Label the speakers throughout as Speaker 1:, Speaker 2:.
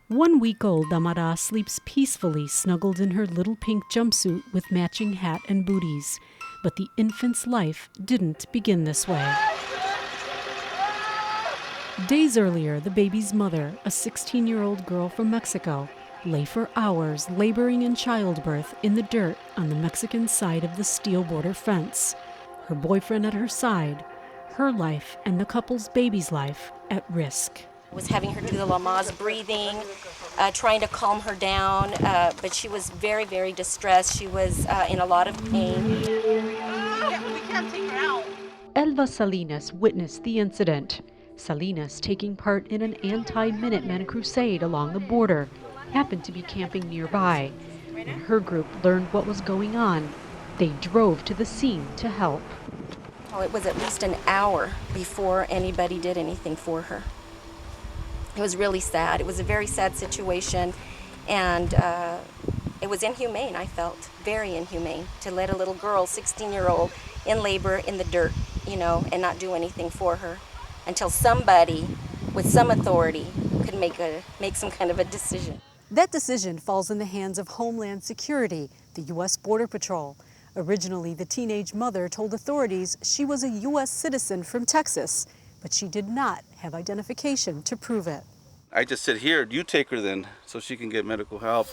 Speaker 1: 1-week-old Amara sleeps peacefully snuggled in her little pink jumpsuit with matching hat and booties. But the infant's life didn't begin this way. Days earlier, the baby's mother, a 16-year-old girl from Mexico, lay for hours laboring in childbirth in the dirt on the Mexican side of the steel border fence. Her boyfriend at her side, her life and the couple's baby's life at risk.
Speaker 2: Was having her do the Lamaze breathing, trying to calm her down, but she was very, very distressed. She was in a lot of pain.
Speaker 3: We can't take her out.
Speaker 1: Elva Salinas witnessed the incident. Salinas, taking part in an anti-Minutemen crusade along the border, happened to be camping nearby. When her group learned what was going on, they drove to the scene to help.
Speaker 2: Well, it was at least an hour before anybody did anything for her. It was really sad. It was a very sad situation, and it was inhumane, I felt. Very inhumane to let a little girl, 16-year-old, in labor in the dirt, and not do anything for her until somebody with some authority could make some kind of a decision.
Speaker 1: That decision falls in the hands of Homeland Security, the U.S. Border Patrol. Originally, the teenage mother told authorities she was a U.S. citizen from Texas, but she did not have identification to prove it.
Speaker 4: I just said, here, you take her then, so she can get medical help.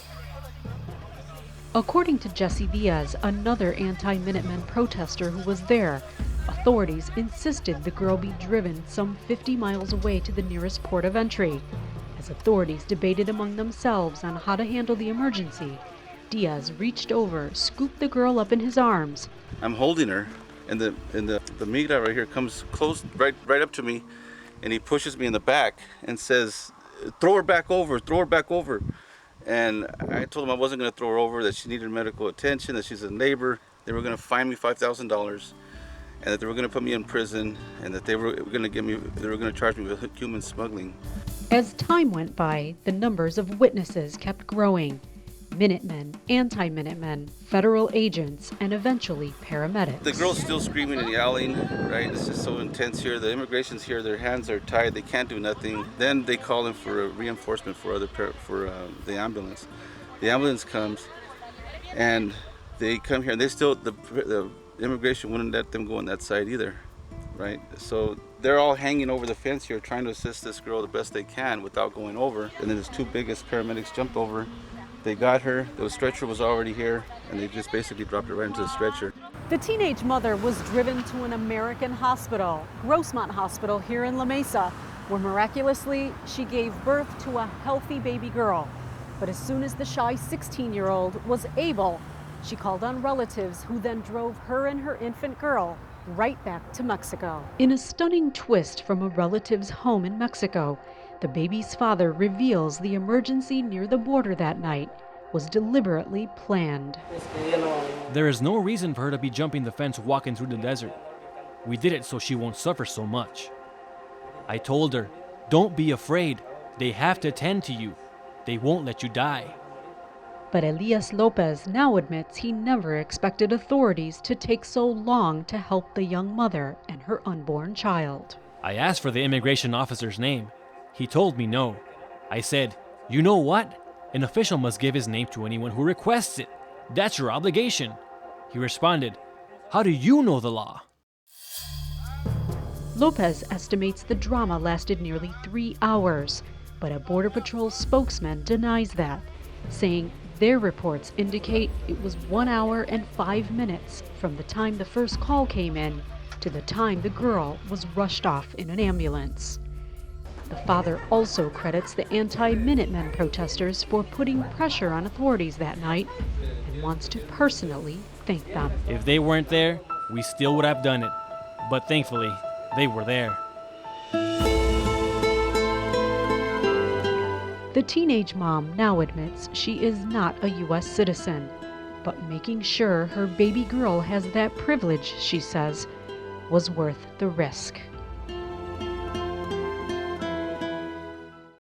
Speaker 1: According to Jesse Diaz, another anti-Minutemen protester who was there, authorities insisted the girl be driven some 50 miles away to the nearest port of entry. As authorities debated among themselves on how to handle the emergency, Diaz reached over, scooped the girl up in his arms.
Speaker 4: I'm holding her, and the migra right here comes close, right up to me, and he pushes me in the back and says, throw her back over, throw her back over. And I told him I wasn't going to throw her over, that she needed medical attention, that she's a neighbor. They were going to fine me $5,000, and that they were going to put me in prison, and that they were going to charge me with human smuggling.
Speaker 1: As time went by, the numbers of witnesses kept growing. Minutemen, anti-Minutemen, federal agents, and eventually paramedics.
Speaker 4: The girl's still screaming and yelling, right? It's just so intense here. The immigration's here, their hands are tied, they can't do nothing. Then they call in for a reinforcement for the ambulance. The ambulance comes, and they come here, and they still, the immigration wouldn't let them go on that side either, right? So they're all hanging over the fence here, trying to assist this girl the best they can without going over. And then his two biggest paramedics jumped over. They got her, the stretcher was already here, and they just basically dropped her right into the stretcher.
Speaker 1: The teenage mother was driven to an American hospital, Grossmont Hospital here in La Mesa, where miraculously she gave birth to a healthy baby girl. But as soon as the shy 16-year-old was able, she called on relatives who then drove her and her infant girl right back to Mexico. In a stunning twist from a relative's home in Mexico, the baby's father reveals the emergency near the border that night was deliberately planned.
Speaker 5: There is no reason for her to be jumping the fence walking through the desert. We did it so she won't suffer so much. I told her, don't be afraid. They have to tend to you. They won't let you die.
Speaker 1: But Elias Lopez now admits he never expected authorities to take so long to help the young mother and her unborn child.
Speaker 5: I asked for the immigration officer's name. He told me no. I said, you know what? An official must give his name to anyone who requests it. That's your obligation. He responded, how do you know the law?
Speaker 1: Lopez estimates the drama lasted nearly 3 hours, but a Border Patrol spokesman denies that, saying their reports indicate it was 1 hour and 5 minutes from the time the first call came in to the time the girl was rushed off in an ambulance. The father also credits the anti-Minutemen protesters for putting pressure on authorities that night and wants to personally thank them.
Speaker 5: If they weren't there, we still would have done it. But thankfully, they were there.
Speaker 1: The teenage mom now admits she is not a U.S. citizen, but making sure her baby girl has that privilege, she says, was worth the risk.